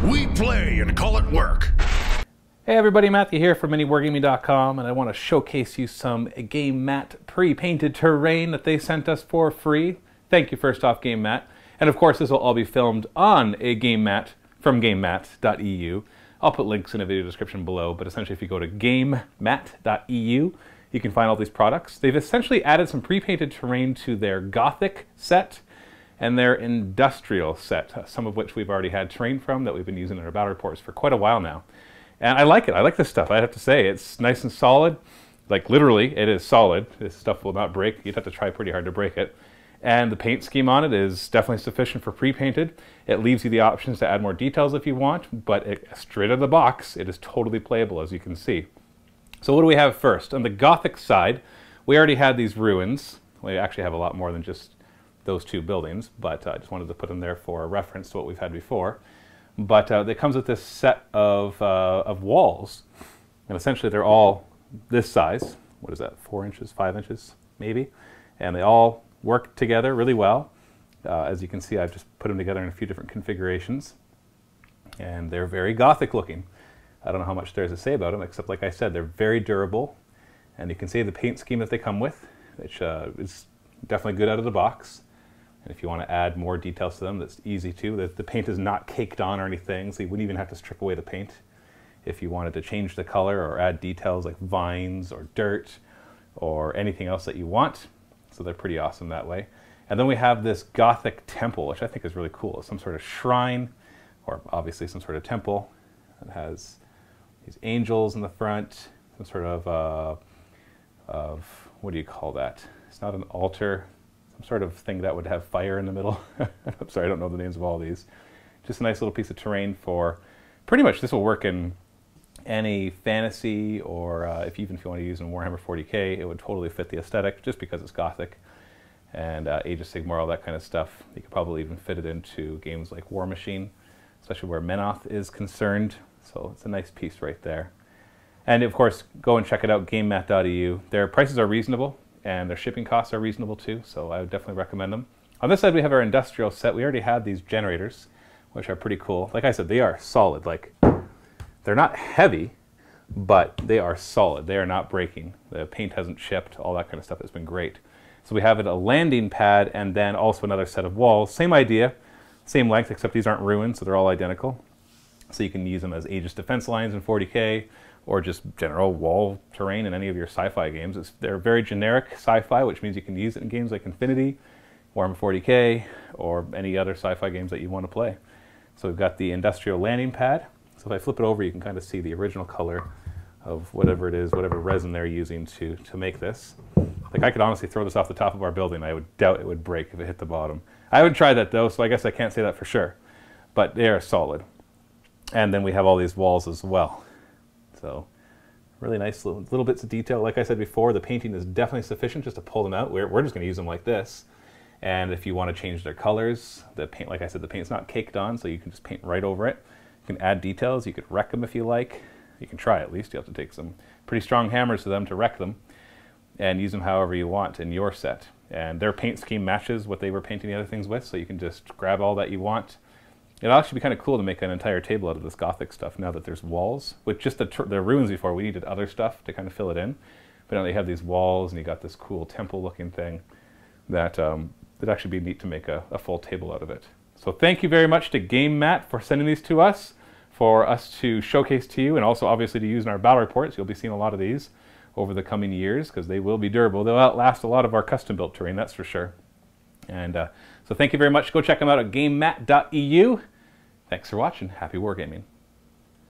We play and call it work. Hey everybody, Matthew here from MiniWarGaming.com, and I want to showcase you some Gamemat pre-painted terrain that they sent us for free. Thank you first off, Gamemat. And of course this will all be filmed on a Gamemat from Gamemat.eu. I'll put links in the video description below, but essentially if you go to Gamemat.eu, you can find all these products. They've essentially added some pre-painted terrain to their Gothic set and their industrial set, some of which we've already had terrain from that we've been using in our battle reports for quite a while now. And I like it. I like this stuff, I have to say. It's nice and solid. Like literally, it is solid. This stuff will not break. You'd have to try pretty hard to break it. And the paint scheme on it is definitely sufficient for pre-painted. It leaves you the options to add more details if you want, but straight out of the box, it is totally playable, as you can see. So what do we have first? On the Gothic side, we already had these ruins. We actually have a lot more than just those two buildings, but I just wanted to put them there for reference to what we've had before. But it comes with this set of walls, and essentially they're all this size. What is that, 4 inches, 5 inches, maybe? And they all work together really well. As you can see, I've just put them together in a few different configurations, and they're very Gothic looking. I don't know how much there is to say about them, except like I said, they're very durable, and you can see the paint scheme that they come with, which is definitely good out of the box. And if you want to add more details to them, that's easy too. The paint is not caked on or anything, so you wouldn't even have to strip away the paint if you wanted to change the color or add details like vines or dirt or anything else that you want. So they're pretty awesome that way. And then we have this Gothic temple, which I think is really cool. It's some sort of shrine, or obviously some sort of temple. It has these angels in the front, some sort of what do you call that? It's not an altar. Some sort of thing that would have fire in the middle. I'm sorry, I don't know the names of all these. Just a nice little piece of terrain for, pretty much this will work in any fantasy, or even if you want to use in Warhammer 40k, it would totally fit the aesthetic just because it's Gothic. And Age of Sigmar, all that kind of stuff. You could probably even fit it into games like War Machine, especially where Menoth is concerned. So it's a nice piece right there. And of course, go and check it out, Gamemat.eu. Their prices are reasonable, and their shipping costs are reasonable too, so I would definitely recommend them. On this side we have our industrial set. We already had these generators, which are pretty cool. Like I said, they are solid. Like, they're not heavy, but they are solid. They are not breaking. The paint hasn't chipped, all that kind of stuff. It's been great. So we have a landing pad and then also another set of walls. Same idea, same length, except these aren't ruined, so they're all identical. So you can use them as Aegis defense lines in 40k, or just general wall terrain in any of your sci-fi games. They're very generic sci-fi, which means you can use it in games like Infinity, Warhammer 40k, or any other sci-fi games that you want to play. So we've got the industrial landing pad. So if I flip it over, you can kind of see the original color of whatever it is, whatever resin they're using to make this. Like, I could honestly throw this off the top of our building. I would doubt it would break if it hit the bottom. I haven't tried that though, so I guess I can't say that for sure. But they are solid. And then we have all these walls as well. So really nice little bits of detail. Like I said before, the painting is definitely sufficient just to pull them out. We're just going to use them like this. And if you want to change their colors, the paint, like I said, the paint's not caked on, so you can just paint right over it. You can add details. You could wreck them if you like. You can try at least. You have to take some pretty strong hammers to them to wreck them and use them however you want in your set. And their paint scheme matches what they were painting the other things with, so you can just grab all that you want. It'll actually be kind of cool to make an entire table out of this Gothic stuff now that there's walls. With just the ruins before, we needed other stuff to kind of fill it in. But now they have these walls, and you got this cool temple-looking thing that would actually be neat to make a full table out of it. So thank you very much to Gamemat for sending these to us, for us to showcase to you, and also obviously to use in our battle reports. You'll be seeing a lot of these over the coming years because they will be durable. They'll outlast a lot of our custom-built terrain, that's for sure. And so thank you very much. Go check them out at Gamemat.eu. Thanks for watching. Happy wargaming.